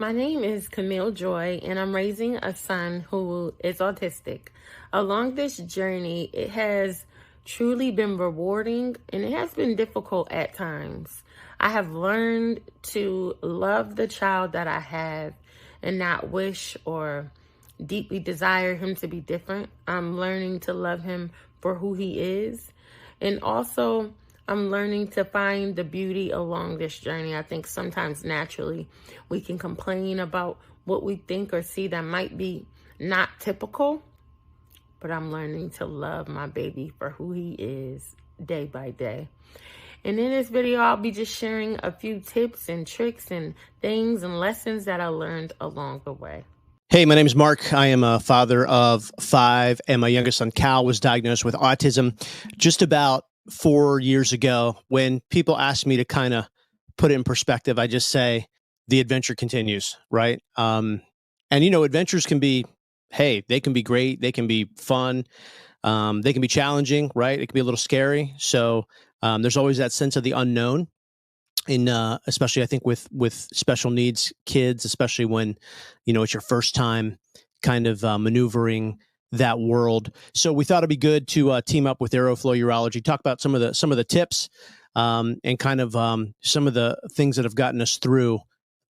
My name is Camille Joy, and I'm raising a son who is autistic. Along this journey, it has truly been rewarding and it has been difficult at times. I have learned to love the child that I have and not wish or deeply desire him to be different. I'm learning to love him for who he is. And also, I'm learning to find the beauty along this journey. I think sometimes naturally we can complain about what we think or see that might be not typical, but I'm learning to love my baby for who he is day by day. And in this video, I'll be just sharing a few tips and tricks and things and lessons that I learned along the way. Hey, my name is Mark. I am a father of 5, and my youngest son, Cal, was diagnosed with autism just about 4 years ago. When people ask me to kind of put it in perspective, I just say the adventure continues, right? And, adventures can be, hey, they can be great. They can be fun. They can be challenging, right? It can be a little scary. So there's always that sense of the unknown. Especially I think with special needs kids, especially when, it's your first time kind of maneuvering that world. So we thought it'd be good to team up with Aeroflow Urology, talk about some of the tips and kind of some of the things that have gotten us through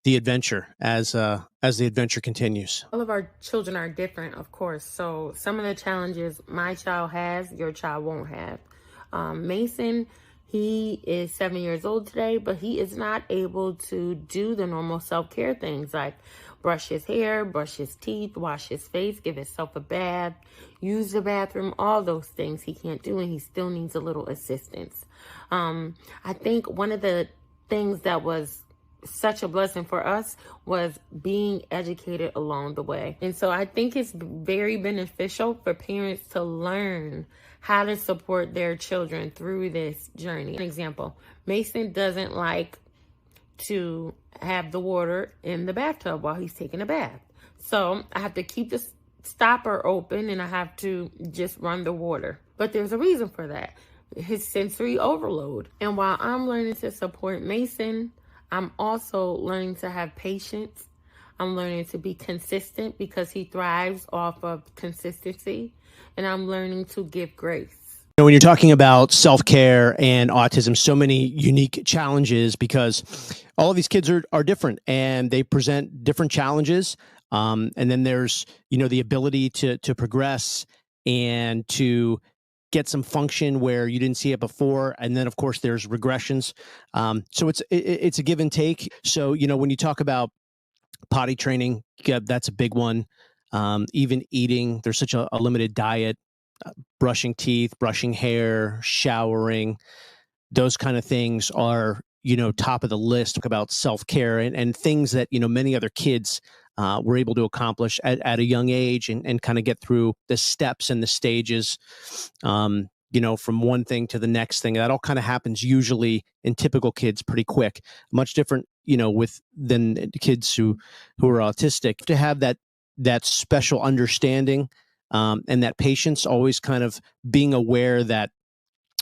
the adventure as the adventure continues. All of our children are different, of course. So some of the challenges my child has, your child won't have. Mason, he is 7 years old today, but he is not able to do the normal self-care things like brush his hair, brush his teeth, wash his face, give himself a bath, use the bathroom, all those things he can't do, and he still needs a little assistance. I think one of the things that was such a blessing for us was being educated along the way. And so I think it's very beneficial for parents to learn how to support their children through this journey. An example, Mason doesn't like to have the water in the bathtub while he's taking a bath. So I have to keep the stopper open and I have to just run the water. But there's a reason for that. His sensory overload. And while I'm learning to support Mason, I'm also learning to have patience. I'm learning to be consistent because he thrives off of consistency. And I'm learning to give grace. When you're talking about self-care and autism, so many unique challenges because all of these kids are different and they present different challenges. And then there's, the ability to progress and to get some function where you didn't see it before. And then, of course, there's regressions. So it's a give and take. So, when you talk about potty training, that's a big one. Even eating, there's such a limited diet, brushing teeth, brushing hair, showering, those kind of things are, top of the list. Talk about self-care and things that, many other kids were able to accomplish at a young age and kind of get through the steps and the stages, from one thing to the next thing. That all kind of happens usually in typical kids pretty quick, much different, than kids who are autistic. To have that special understanding and that patience, always kind of being aware that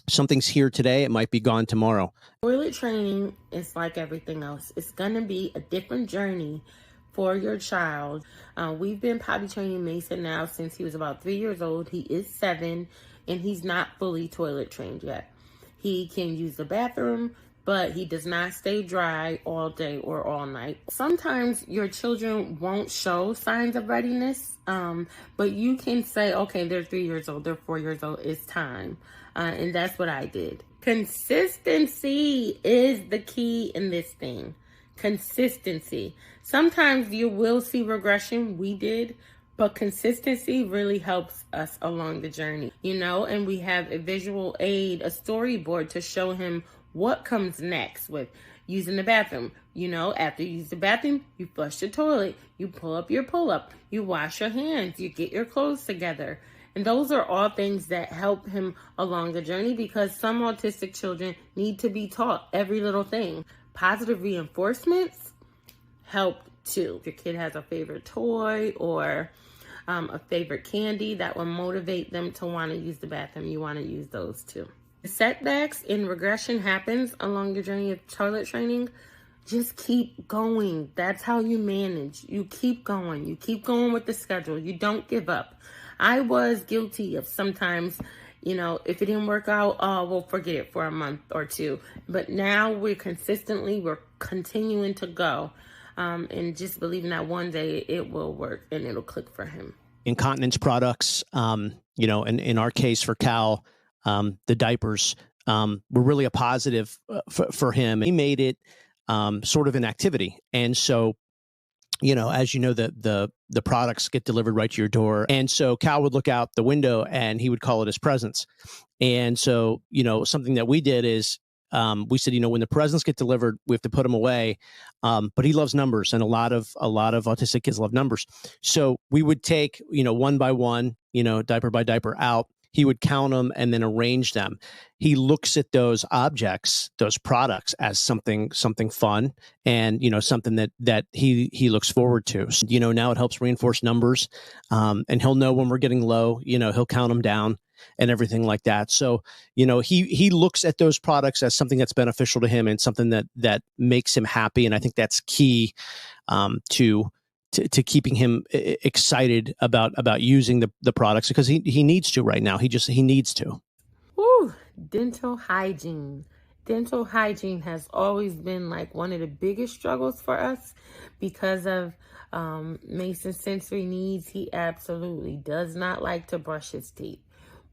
something's here today, it might be gone tomorrow. Toilet training is like everything else. It's going to be a different journey for your child. We've been potty training Mason now since he was about 3 years old. He is 7 and he's not fully toilet trained yet. He can use the bathroom, but he does not stay dry all day or all night. Sometimes your children won't show signs of readiness, but you can say, okay, they're 3 years old, they're 4 years old, it's time. And that's what I did. Consistency is the key in this thing. Consistency. Sometimes you will see regression. We did. But consistency really helps us along the journey, and we have a visual aid, a storyboard to show him what comes next with using the bathroom. After you use the bathroom, you flush the toilet, you pull up your pull-up, you wash your hands, you get your clothes together. And those are all things that help him along the journey because some autistic children need to be taught every little thing. Positive reinforcements help too. If your kid has a favorite toy or a favorite candy that will motivate them to want to use the bathroom, you want to use those too. The setbacks in regression happens along your journey of toilet training. just keep going. That's how you manage. You keep going. You keep going with the schedule. You don't give up. I was guilty of sometimes, if it didn't work out, oh, we'll forget it for a month or two. But now we're continuing to go, and just believing that one day it will work and it'll click for him. Incontinence products, in our case for Cal, the diapers were really a positive for him. He made it sort of an activity. And so, as you know, the products get delivered right to your door. And so Cal would look out the window and he would call it his presents. And so, something that we did is we said, when the presents get delivered, we have to put them away. But he loves numbers, and a lot of autistic kids love numbers. So we would take, one by one, diaper by diaper out. He would count them and then arrange them. He looks at those objects, those products, as something fun, and something that he looks forward to. So, now it helps reinforce numbers, and he'll know when we're getting low. He'll count them down and everything like that. So, he looks at those products as something that's beneficial to him and something that makes him happy. And I think that's key to keeping him excited about using the products, because he needs to right now. He needs to. Woo, dental hygiene. Dental hygiene has always been like one of the biggest struggles for us because of Mason's sensory needs. He absolutely does not like to brush his teeth.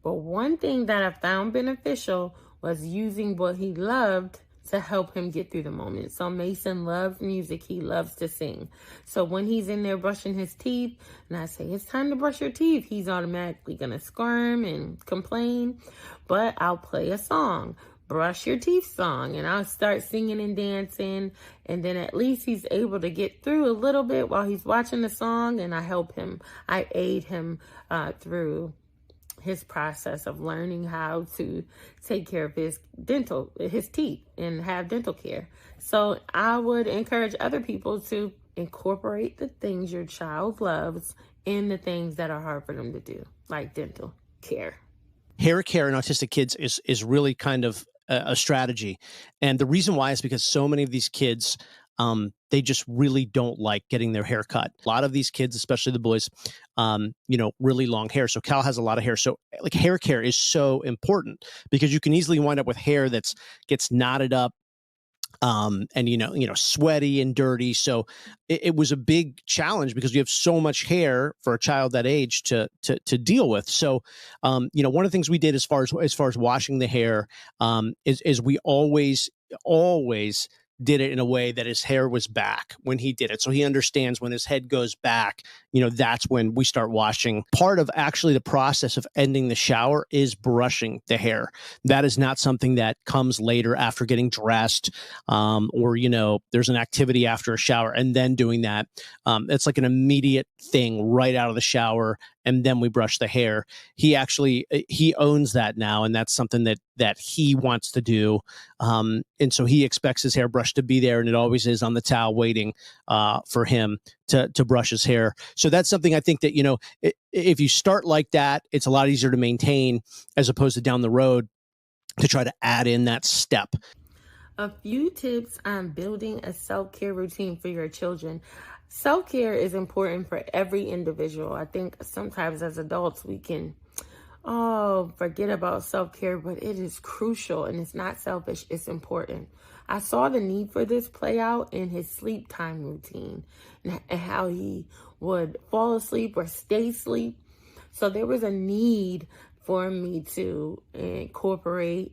But one thing that I found beneficial was using what he loved to help him get through the moment. So Mason loves music. He loves to sing. So when he's in there brushing his teeth and I say, it's time to brush your teeth, he's automatically going to squirm and complain. But I'll play a song, brush your teeth song, and I'll start singing and dancing. And then at least he's able to get through a little bit while he's watching the song. And I aid him through his process of learning how to take care of his teeth and have dental care. So I would encourage other people to incorporate the things your child loves in the things that are hard for them to do, like dental care. Hair care in autistic kids is really kind of a strategy. And the reason why is because so many of these kids, they just really don't like getting their hair cut. A lot of these kids, especially the boys, really long hair. So Cal has a lot of hair. So like hair care is so important because you can easily wind up with hair that gets knotted up, and sweaty and dirty. So it was a big challenge because you have so much hair for a child that age to deal with. So one of the things we did as far as washing the hair is we always did it in a way that his hair was back when he did it. So he understands when his head goes back, that's when we start washing. Part of actually the process of ending the shower is brushing the hair. That is not something that comes later after getting dressed, or, there's an activity after a shower and then doing that. It's like an immediate thing right out of the shower. And then we brush the hair. He owns that now. And that's something that he wants to do. And so he expects his hairbrush to be there, and it always is on the towel waiting for him to brush his hair. So that's something I think that, if you start like that, it's a lot easier to maintain as opposed to down the road to try to add in that step. A few tips on building a self-care routine for your children. Self-care is important for every individual. I think sometimes as adults we can forget about self-care, but it is crucial, and it's not selfish, it's important. I saw the need for this play out in his sleep time routine and how he would fall asleep or stay asleep. So there was a need for me to incorporate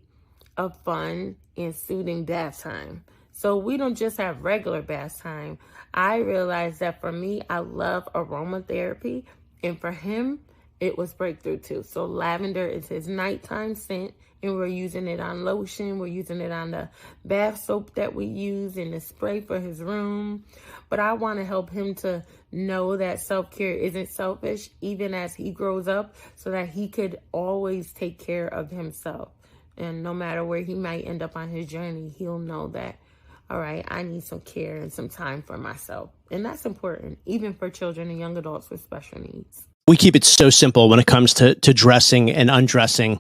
a fun and soothing bath time. So we don't just have regular bath time. I realized that for me, I love aromatherapy, and for him, it was breakthrough too. So lavender is his nighttime scent, and we're using it on lotion. We're using it on the bath soap that we use and the spray for his room. But I want to help him to know that self-care isn't selfish, even as he grows up, so that he could always take care of himself. And no matter where he might end up on his journey, he'll know that, all right, I need some care and some time for myself. And that's important, even for children and young adults with special needs. We keep it so simple when it comes to dressing and undressing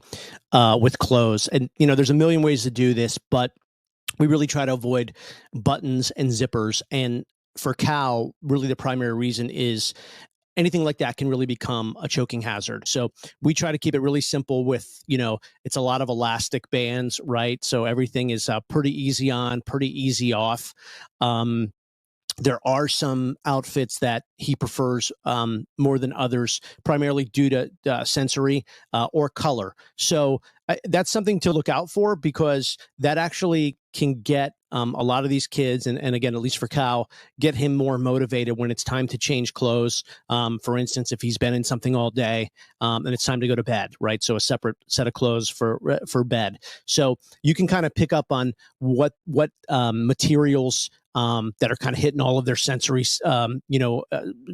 with clothes. And, there's a million ways to do this, but we really try to avoid buttons and zippers. And for Cal, really the primary reason is anything like that can really become a choking hazard. So we try to keep it really simple with, it's a lot of elastic bands, right? So everything is pretty easy on, pretty easy off. There are some outfits that he prefers more than others, primarily due to sensory or color. So that's something to look out for, because that actually can get a lot of these kids, and again, at least for Cal, get him more motivated when it's time to change clothes. For instance, if he's been in something all day and it's time to go to bed, right? So a separate set of clothes for bed. So you can kind of pick up on what materials that are kind of hitting all of their sensory,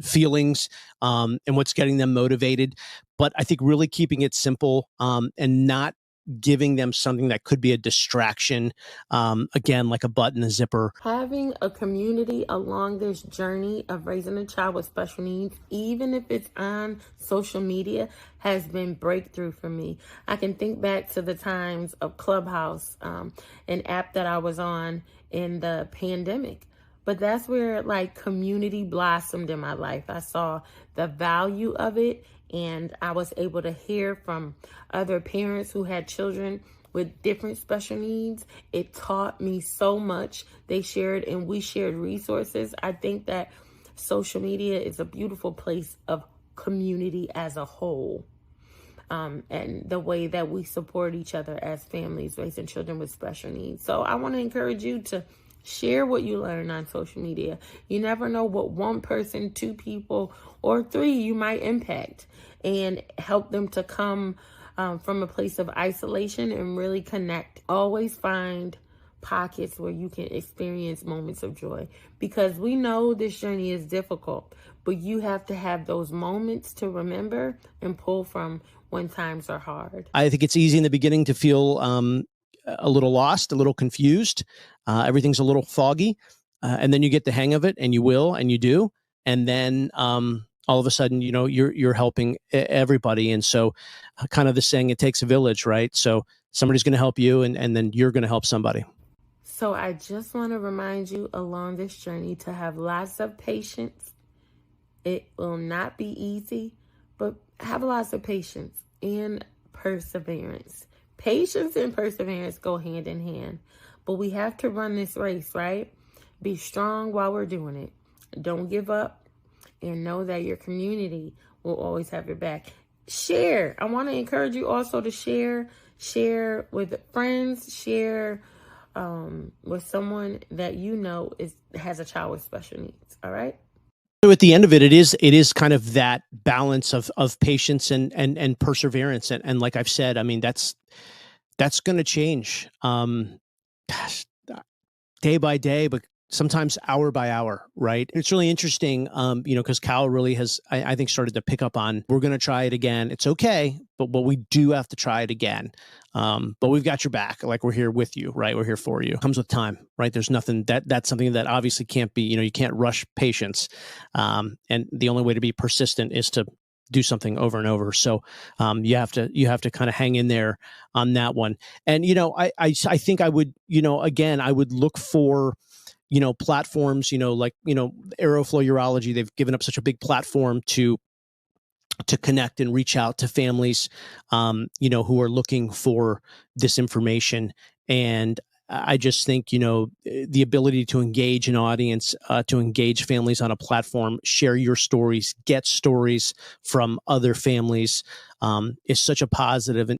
feelings, and what's getting them motivated. But I think really keeping it simple and not giving them something that could be a distraction, again, like a button, a zipper. Having a community along this journey of raising a child with special needs, even if it's on social media, has been breakthrough for me. I can think back to the times of Clubhouse, an app that I was on in the pandemic. But that's where like community blossomed in my life. I saw the value of it, and I was able to hear from other parents who had children with different special needs. It taught me so much. They shared and we shared resources. I think that social media is a beautiful place of community as a whole. And the way that we support each other as families raising children with special needs. So I want to encourage you to share what you learn on social media. You never know what one person, two people, or three you might impact and help them to come from a place of isolation and really connect. Always find pockets where you can experience moments of joy, because we know this journey is difficult, but you have to have those moments to remember and pull from when times are hard. I think it's easy in the beginning to feel a little lost, a little confused. Everything's a little foggy. And then you get the hang of it, and you will, and you do. And then all of a sudden, you're helping everybody. And so kind of the saying, it takes a village, right? So somebody's going to help you, and then you're going to help somebody. So I just want to remind you along this journey to have lots of patience. It will not be easy, but have lots of patience and perseverance. Patience and perseverance go hand in hand, but we have to run this race, right? Be strong while we're doing it. Don't give up, and know that your community will always have your back. Share. I want to encourage you also to share with friends, share with someone that has a child with special needs. All right. So at the end of it, it is kind of that balance of patience and perseverance. And like I've said, I mean, that's going to change day by day, but sometimes hour by hour, right? It's really interesting, because Cal really has, I think, started to pick up on, we're going to try it again. It's okay, but we do have to try it again. But we've got your back. Like, we're here with you, right? We're here for you. Comes with time, right? There's nothing that's something that obviously can't be, you can't rush patience. And the only way to be persistent is to do something over and over. So you have to kind of hang in there on that one. And, I think I would, again, I would look for, platforms, like, Aeroflow Urology. They've given up such a big platform to connect and reach out to families, who are looking for this information. And I just think, the ability to engage an audience, to engage families on a platform, share your stories, get stories from other families, is such a positive. And